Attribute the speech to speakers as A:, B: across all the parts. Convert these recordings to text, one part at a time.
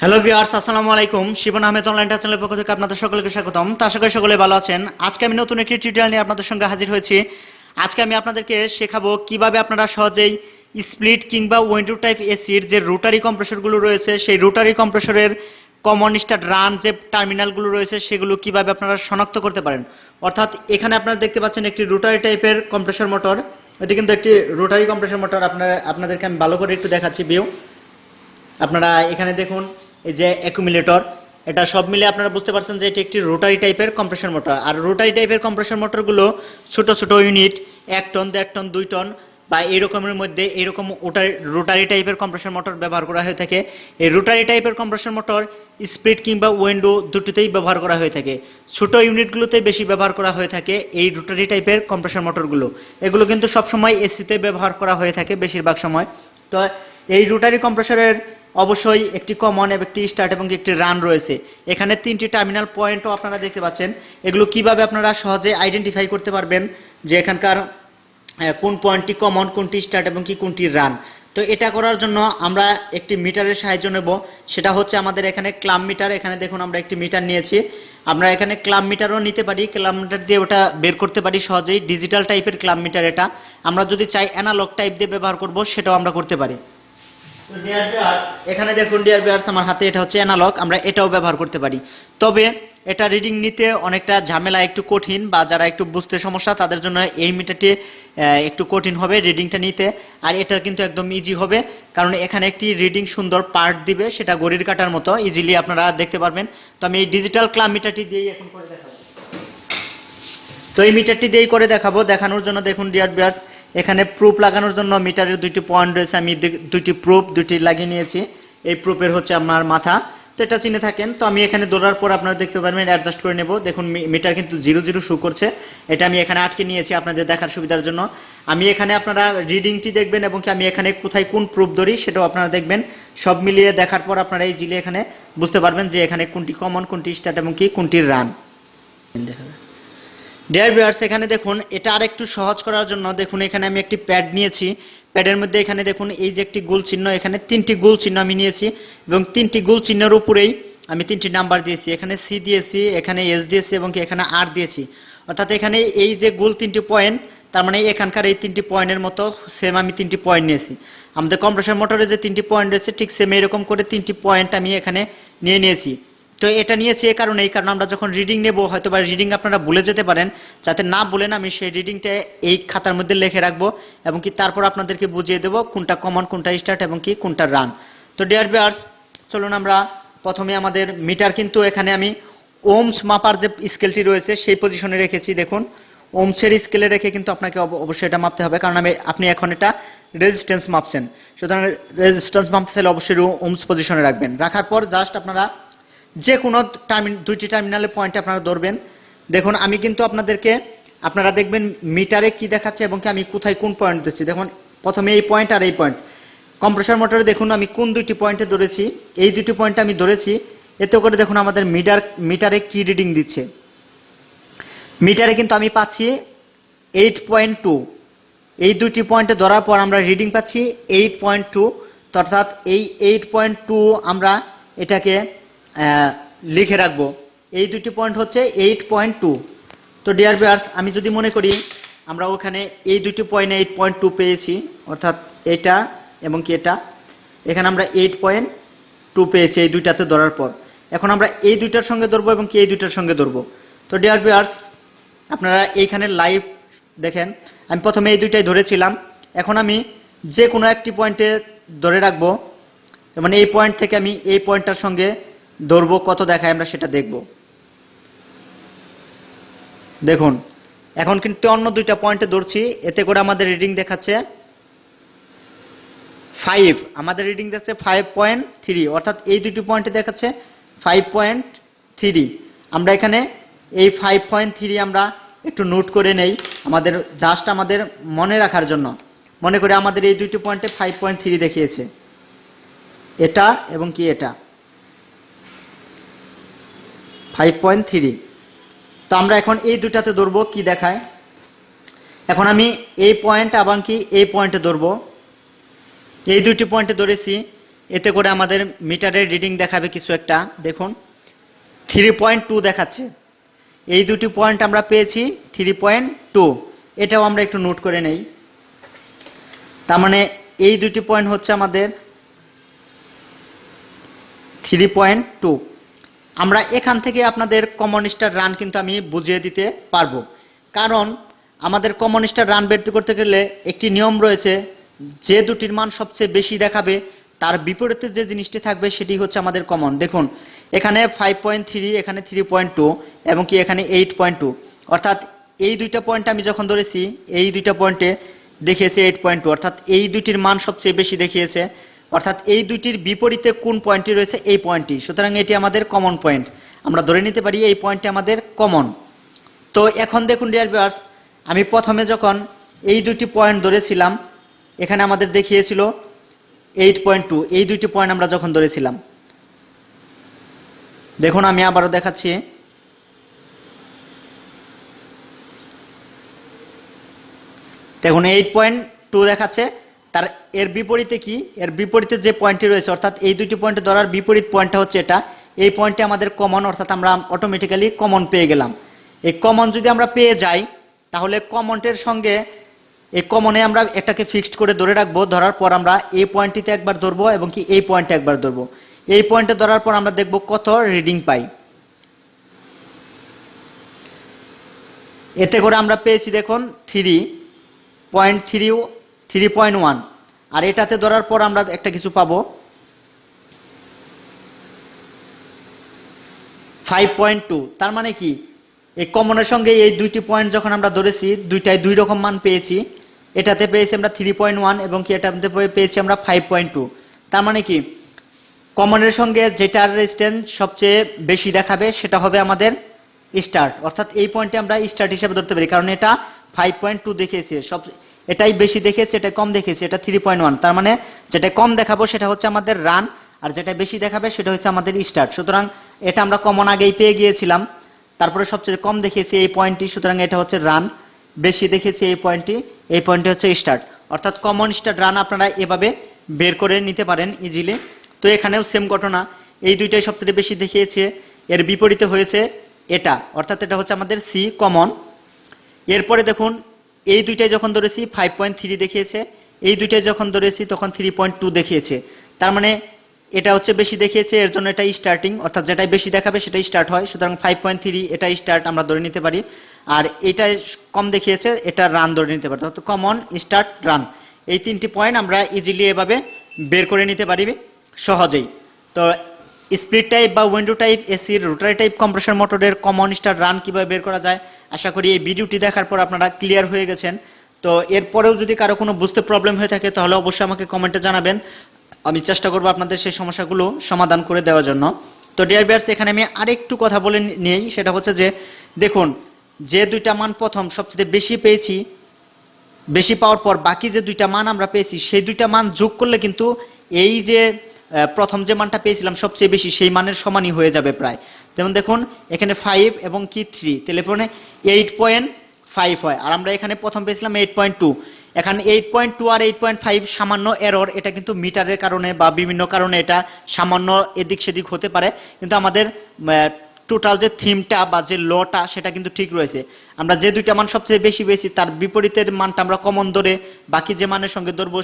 A: Hello viewers, আসসালামু আলাইকুম। Shivan Ahmed online চ্যানেলের পক্ষ থেকে আপনাদের সকলকে স্বাগতম। তো আশা করি সকলে ভালো আছেন। আজকে আমি নতুন একটি টিউটোরিয়াল নিয়ে আপনাদের সঙ্গে হাজির হয়েছি। আজকে আমি আপনাদেরকে শেখাবো কিভাবে আপনারা সহজেই স্প্লিট কিংবা উইন্ডো টাইপ এসির যে রোটারি কম্প্রেসরগুলো রয়েছে সেই রোটারি কম্প্রেসরের কমন স্টার্ট রান যে টার্মিনালগুলো রয়েছে সেগুলো কিভাবে আপনারা শনাক্ত করতে পারেন। অর্থাৎ এখানে আপনারা দেখতে পাচ্ছেন একটি রোটারি টাইপের কম্প্রেসর মোটর। এটি কিন্তু একটি রোটারি কম্প্রেসর মোটর। আপনাদেরকে আমি ভালো করে একটু দেখাচ্ছি ভিউ। আপনারা এখানে দেখুন এই যে অ্যাকুমুলেটর, এটা সব মিলে আপনারা বুঝতে পারছেন যে এটি একটি রোটারি টাইপের কম্প্রেসর মোটর। আর রোটারি টাইপের কম্প্রেসর মোটরগুলো ছোট ছোট ইউনিট 1 টন 1.5 টন 2 টন বা এইরকমের মধ্যে এইরকম রোটারি টাইপের কম্প্রেসর মোটর ব্যবহার করা হয়ে থাকে। এই রোটারি টাইপের কম্প্রেসর মোটর স্প্লিট কিংবা উইন্ডো দুটোতেই ব্যবহার করা হয়ে থাকে। ছোট ইউনিটগুলোতে বেশি ব্যবহার করা হয়ে থাকে এই রোটারি টাইপের কম্প্রেসর মোটরগুলো। এগুলো কিন্তু সবসময় এসিতে ব্যবহার করা হয়ে থাকে বেশিরভাগ সময়। তো এই রোটারি কম্প্রেসরের অবশ্যই একটি কমন এবং একটি স্টার্ট এবং একটি রান রয়েছে। এখানে 3টি টার্মিনাল পয়েন্টও আপনারা দেখতে পাচ্ছেন। এগুলো কিভাবে আপনারা সহজে আইডেন্টিফাই করতে পারবেন যে এখানকার কোন পয়েন্টটি কমন, কোনটি স্টার্ট এবং কোনটি রান। তো এটা করার জন্য আমরা একটি মিটারের সাহায্য নেব। সেটা হচ্ছে আমাদের এখানে ক্লাম মিটার। এখানে দেখুন আমরা একটি মিটার নিয়েছি। আমরা এখানে ক্লাম মিটারও নিতে পারি, ক্লাম মিটার দিয়ে ওটা বের করতে পারি সহজেই। ডিজিটাল টাইপের ক্লাম মিটার এটা। আমরা যদি চাই অ্যানালগ টাইপ দিয়ে ব্যবহার করব সেটাও আমরা করতে পারি। এখানে দেখুন ডিয়ার ভিউয়ার্স, আমার হাতে এটা হচ্ছে অ্যানালগ। আমরা এটাও ব্যবহার করতে পারি। তবে এটা রিডিং নিতে অনেকটা ঝামেলা, একটু কঠিন, বা যারা একটু বুঝতে সমস্যা তাদের জন্য এই মিটারটি একটু কঠিন হবে রিডিংটা নিতে। আর এটা কিন্তু একদম ইজি হবে, কারণ এখানে একটি রিডিং সুন্দর পার্ট দিবে, সেটা ঘড়ির কাঁটার মতো ইজিলি আপনারা দেখতে পারবেন। তো আমি এই ডিজিটাল ক্লাম মিটারটি দিয়েই এখন করে দেখাবো। তো এই মিটারটি দিয়েই করে দেখাবো। দেখানোর জন্য দেখুন ডিয়ার ভিউয়ার্স, এখানে প্রুফ লাগানোর জন্য মিটারের 2টি পয়েন্ট রয়েছে। আমি 2টি প্রুফ লাগিয়ে নিয়েছি। এই প্রুফের হচ্ছে আমার মাথা, তো এটা চিনে থাকেন। তো আমি এখানে ধরার পর আপনারা দেখতে পারবেন, অ্যাডজাস্ট করে নেব। দেখুন মিটার কিন্তু 0 শো করছে। এটা আমি এখানে আটকে নিয়েছি আপনাদের দেখার সুবিধার জন্য। আমি এখানে আপনারা রিডিংটি দেখবেন এবং আমি এখানে কোথায় কোন প্রুফ ধরি সেটাও আপনারা দেখবেন। সব মিলিয়ে দেখার পর আপনারা এই জিলে এখানে বুঝতে পারবেন যে এখানে কোনটি কমন, কোনটি স্টার্ট এবং কোনটি রান। ডিয়ার ভিউয়ার্স, এখানে দেখুন এটা আর একটু সহজ করার জন্য দেখুন এখানে আমি একটি প্যাড নিয়েছি। প্যাডের মধ্যে এখানে দেখুন এই যে একটি গোল চিহ্ন, এখানে 3টি গোল চিহ্ন আমি নিয়েছি এবং 3টি গোল চিহ্নের উপরেই আমি 3টি নাম্বার দিয়েছি। এখানে সি দিয়েছি, এখানে এস দিয়েছি এবং এখানে আর দিয়েছি। অর্থাৎ এখানে এই যে গোল 3টি পয়েন্ট, তার মানে এখানকার এই 3টি পয়েন্টের মতো সেম আমি 3টি পয়েন্ট নিয়েছি। আমাদের কম্প্রেসর মোটরে যে 3টি পয়েন্ট রয়েছে ঠিক সেম এরকম করে 3টি পয়েন্ট আমি এখানে নিয়েছি। তো এটা নিয়েছি কারণ আমরা যখন রিডিং নেব, হয়তো বা রিডিং আপনারা ভুলে যেতে পারেন। যাতে না ভুলেন আমি সেই রিডিংটা এই খাতার মধ্যে লিখে রাখবো এবং তারপর আপনাদেরকে বুঝিয়ে দেবো কোনটা কমন, কোনটা স্টার্ট এবং কোনটা রান। তো ডিয়ার ভিউয়ার্স, চলুন আমরা প্রথমে আমাদের মিটার কিন্তু এখানে আমি ওমস মাপার যে স্কেলটি রয়েছে সেই পজিশনে রেখেছি। দেখুন ওমসের স্কেলে রেখে কিন্তু আপনাকে অবশ্যই এটা মাপতে হবে, কারণ আপনি এখন এটা রেজিস্ট্যান্স মাপছেন। সুতরাং রেজিস্ট্যান্স মাপতে চাইলে অবশ্যই ওমস পজিশনে রাখবেন। রাখার পর জাস্ট আপনারা যে কোনো 2টি টার্মিনালের পয়েন্টে আপনারা ধরবেন। দেখুন আমি কিন্তু আপনারা দেখবেন মিটারে কি দেখাচ্ছে এবং আমি কোথায় কোন পয়েন্ট দিচ্ছি। দেখুন প্রথমে এই পয়েন্ট আর এই পয়েন্ট। কম্প্রেসর মোটরে দেখুন আমি কোন 2টি পয়েন্টে ধরেছি, এই 2টি পয়েন্টে আমি ধরেছি। এতে করে দেখুন আমাদের মিটারে কি রিডিং দিচ্ছে। মিটারে কিন্তু আমি পাচ্ছি 8.2। এই 2টি পয়েন্টে ধরার পর আমরা রিডিং পাচ্ছি 8.2। অর্থাৎ এই 8.2 আমরা এটাকে লিখে রাখবো। এই 2টি পয়েন্ট হচ্ছে 8.2। তো ডিয়ার ভিউয়ার্স, আমি যদি মনে করি আমরা ওখানে এই 2টি পয়েন্টে 8.2 পেয়েছি, অর্থাৎ এটা এবং এটা, এখানে আমরা 8.2 পেয়েছি এই 2টাতে ধরার পর। এখন আমরা এই 2টার সঙ্গে ধরবো এবং এই 2টার সঙ্গে ধরবো। তো ডিয়ার ভিউয়ার্স, আপনারা এইখানে লাইভ দেখেন আমি প্রথমে এই 2টাই ধরেছিলাম। এখন আমি যে কোনো একটি পয়েন্টে ধরে রাখবো, মানে এই পয়েন্ট থেকে আমি এই পয়েন্টটার সঙ্গে ধরবো, কত দেখায় আমরা সেটা দেখব। দেখুন এখন কিন্তু অন্য 2টা পয়েন্টে ধরছি, এতে করে আমাদের রিডিং দেখাচ্ছে 5। আমাদের রিডিং দেখাচ্ছে 5.3, অর্থাৎ এই 2টি পয়েন্টে দেখাচ্ছে 5.3। আমরা এখানে এই 5.3 আমরা একটু নোট করে নেই আমাদের মনে রাখার জন্য। মনে করে আমাদের এই 2টি পয়েন্টে 5.3 দেখিয়েছে, এটা এবং এটা 5.3। তো আমরা এখন এই 2টাতে ধরবো কি দেখায়। এখন আমি এই পয়েন্ট এবং এই পয়েন্টে ধরবো। এই 2টি পয়েন্টে ধরেছি, এতে করে আমাদের মিটারের রিডিং দেখাবে কিছু একটা, দেখুন 3.2 দেখাচ্ছে। এই দুটি পয়েন্ট আমরা পেয়েছি 3.2, এটাও আমরা একটু নোট করে নেই। তার মানে এই দুটি পয়েন্ট হচ্ছে আমাদের 3.2। আমরা এখান থেকে আপনাদের কমন স্টার রান কিন্তু আমি বুঝিয়ে দিতে পারবো, কারণ আমাদের কমন স্টার রান বের করতে গেলে একটি নিয়ম রয়েছে, যে দুটির মান সবচেয়ে বেশি দেখাবে তার বিপরীতে যে জিনিসটি থাকবে সেটি হচ্ছে আমাদের কমন। দেখুন এখানে 5.3, এখানে 3.2 এবং কি এখানে 8.2, অর্থাৎ এই দুইটা পয়েন্ট আমি যখন ধরেছি এই দুইটা পয়েন্টে দেখিয়েছে 8.2, অর্থাৎ এই দুইটির মান সবচেয়ে বেশি দেখিয়েছে, অর্থাৎ এই দুইটির বিপরীতে কোন পয়েন্টটি রয়েছে এই পয়েন্টটি, সুতরাং এটি আমাদের কমন পয়েন্ট। আমরা ধরে নিতে পারি এই পয়েন্টটি আমাদের কমন। তো এখন দেখুন ডিয়ার ভিউয়ার্স, আমি প্রথমে যখন এই দুটি পয়েন্ট ধরেছিলাম এখানে আমাদের দেখিয়েছিল 8.2, এই দুইটি পয়েন্ট আমরা যখন ধরেছিলাম, দেখুন আমি আবারও দেখাচ্ছি, দেখুন 8.2 দেখাচ্ছে। তার এর বিপরীতে কি, এর বিপরীতে যে পয়েন্টটি রয়েছে, অর্থাৎ এই দুটি পয়েন্ট ধরার বিপরীত পয়েন্টটা হচ্ছে এটা, এই পয়েন্টটি আমাদের কমন, অর্থাৎ আমরা অটোমেটিক্যালি কমন পেয়ে গেলাম। এই কমন যদি আমরা পেয়ে যাই তাহলে কমনটের সঙ্গে এই কমনে আমরা এটাকে ফিক্সড করে ধরে রাখবো, ধরার পর আমরা এই পয়েন্টটিতে একবার ধরবো এবং কি এই পয়েন্টে একবার ধরবো। এই পয়েন্টে ধরার পর আমরা দেখব কত রিডিং পাই। এতে করে আমরা পেয়েছি দেখুন 3.1, আর এটাতে ধরার পর আমরা একটা কিছু পাবো 5.2। তার মানে কি এই কমনের সঙ্গে এই দুইটি পয়েন্ট যখন আমরা ধরেছি দুইটাই দুই রকম মান পেয়েছি, এটাতে পেয়েছি আমরা 3.1 এবং কি এটাতে পেয়েছি আমরা 5.2। তার মানে কি কমনের সঙ্গে যেটার রেজিস্ট্যান্স সবচেয়ে বেশি দেখাবে সেটা হবে আমাদের স্টার্ট, অর্থাৎ এই পয়েন্টে আমরা স্টার্ট হিসেবে ধরতে পারি, কারণ এটা 5.2 দেখিয়েছে, সব এটাই বেশি দেখিয়েছে, এটা কম দেখিয়েছে, এটা 3.1। তার মানে যেটা কম দেখাবো সেটা হচ্ছে আমাদের রান, আর যেটা বেশি দেখাবে সেটা হচ্ছে আমাদের স্টার্ট। সুতরাং এটা আমরা কমন আগেই পেয়ে গিয়েছিলাম, তারপরে সবচেয়ে কম দেখিয়েছি এই পয়েন্টটি, সুতরাং এটা হচ্ছে রান, বেশি দেখিয়েছি এই পয়েন্টটি, এই পয়েন্টটি হচ্ছে স্টার্ট, অর্থাৎ কমন স্টার্ট রান আপনারা এভাবে বের করে নিতে পারেন ইজিলি। তো এখানেও সেম ঘটনা, এই দুইটাই সবচেয়ে বেশি দেখিয়েছে, এর বিপরীতে হয়েছে এটা, অর্থাৎ এটা হচ্ছে আমাদের সি কমন। এরপরে দেখুন এই দুইটাই যখন ধরেছি 5.3 দেখিয়েছে, এই দুইটাই যখন ধরেছি তখন 3.2 দেখিয়েছে, তার মানে এটা হচ্ছে বেশি দেখিয়েছে, এর জন্য এটা স্টার্টিং, অর্থাৎ যেটাই বেশি দেখাবে সেটাই স্টার্ট হয়, সুতরাং 5.3 এটা স্টার্ট আমরা ধরে নিতে পারি, আর এটা কম দেখিয়েছে এটা রান ধরে নিতে পারি, অর্থাৎ কমন স্টার্ট রান, এই তিনটি পয়েন্ট আমরা ইজিলি এভাবে বের করে নিতে পারি সহজেই। তো স্প্লিট টাইপ বা উইন্ডো টাইপ এসির রোটারি টাইপ কম্প্রেসর মোটরের কমন স্টার রান কিভাবে বের করা যায়, আশা করি এই ভিডিওটি দেখার পর আপনারা ক্লিয়ার হয়ে গেছেন। তো এরপরেও যদি কারো কোনো বুঝতে প্রবলেম হয়ে থাকে তাহলে অবশ্যই আমাকে কমেন্টে জানাবেন, আমি চেষ্টা করব আপনাদের সেই সমস্যাগুলো সমাধান করে দেওয়ার জন্য। তো ডিয়ার ভিউয়ার্স, এখানে আমি আরেকটু কথা বলে নিই, সেটা হচ্ছে যে দেখুন যে দুইটা মান প্রথম সবচেয়ে বেশি পেয়েছি, বেশি পাওয়ার পর বাকি যে দুইটা মান আমরা পেয়েছি সেই দুইটা মান যোগ করলে কিন্তু এই যে প্রথম যে মানটা পেয়েছিলাম সবচেয়ে বেশি সেই মানের সমানই হয়ে যাবে প্রায়। যেমন দেখুন এখানে 5 এবং কি 3, তাহলে পরে 8.5 হয়, আর আমরা এখানে প্রথম পেয়েছিলাম 8.2, এখানে 8.2 আর 8.5 সামান্য এরর, এটা কিন্তু মিটারের কারণে বা বিভিন্ন কারণে এটা সামান্য এদিক সেদিক হতে পারে, কিন্তু আমাদের টোটাল যে থিমটা বা যে লটা সেটা কিন্তু ঠিক রয়েছে। আমরা যে দুইটা মান সবচেয়ে বেশি পেয়েছি তার বিপরীতের মানটা আমরা কমন ধরে বাকি যে মানের সঙ্গে ধরবো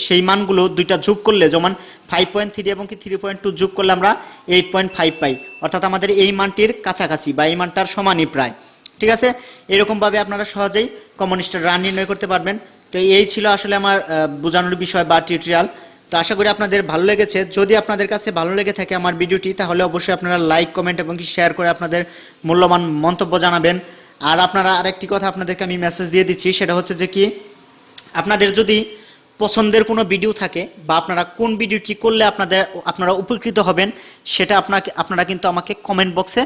A: সেই মানগুলো দুইটা যোগ করলে, যেমন 5.3 এবং কি 3.2 যোগ করলে আমরা 8.5 পাই, অর্থাৎ আমাদের এই মানটির কাছাকাছি বা এই মানটার সমানই প্রায়। ঠিক আছে, এরকমভাবে আপনারা সহজেই কমন স্টার রান নির্ণয় করতে পারবেন। তো এই ছিল আসলে আমার বোঝানোর বিষয় বা টিউটোরিয়াল। তো আশা করি আপনাদের ভালো লেগেছে। যদি আপনাদের কাছে ভালো লেগে থাকে আমার ভিডিওটি, তাহলে অবশ্যই আপনারা লাইক, কমেন্ট এবং শেয়ার করে আপনাদের মূল্যবান মন্তব্য জানাবেন। আর আপনারা আরেকটি কথা আপনাদেরকে আমি মেসেজ দিয়ে দিচ্ছি, সেটা হচ্ছে যে কি আপনাদের যদি পছন্দের কোনো ভিডিও থাকে বা আপনারা কোন ভিডিওটি করলে আপনারা উপকৃত হবেন সেটা আপনারা কিন্তু আমাকে কমেন্ট বক্সে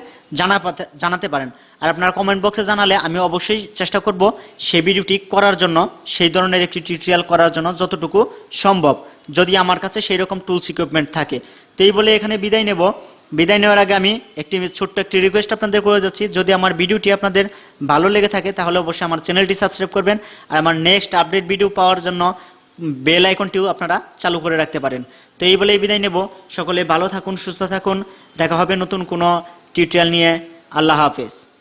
A: জানাতে পারেন। আর আপনারা কমেন্ট বক্সে জানালে আমি অবশ্যই চেষ্টা করব সেই ভিডিওটি করার জন্য, সেই ধরনের একটি টিউটোরিয়াল করার জন্য যতটুকু সম্ভব, যদি আমার কাছে সেই রকম টুলস ইকুইপমেন্ট থাকে। তো এই বলে এখানে বিদায় নেব। বিদায় নেওয়ার আগে আমি ছোট্ট একটি রিকোয়েস্ট আপনাদের করে যাচ্ছি, যদি আমার ভিডিওটি আপনাদের ভালো লেগে থাকে তাহলে অবশ্যই আমার চ্যানেলটি সাবস্ক্রাইব করবেন, আর আমার নেক্সট আপডেট ভিডিও পাওয়ার জন্য বেল আইকনটিও আপনারা চালু করে রাখতে পারেন। তো এই বলেই বিদায় নেব। সকলে ভালো থাকুন, সুস্থ থাকুন। দেখা হবে নতুন কোনো টিউটোরিয়াল নিয়ে। আল্লাহ হাফেজ।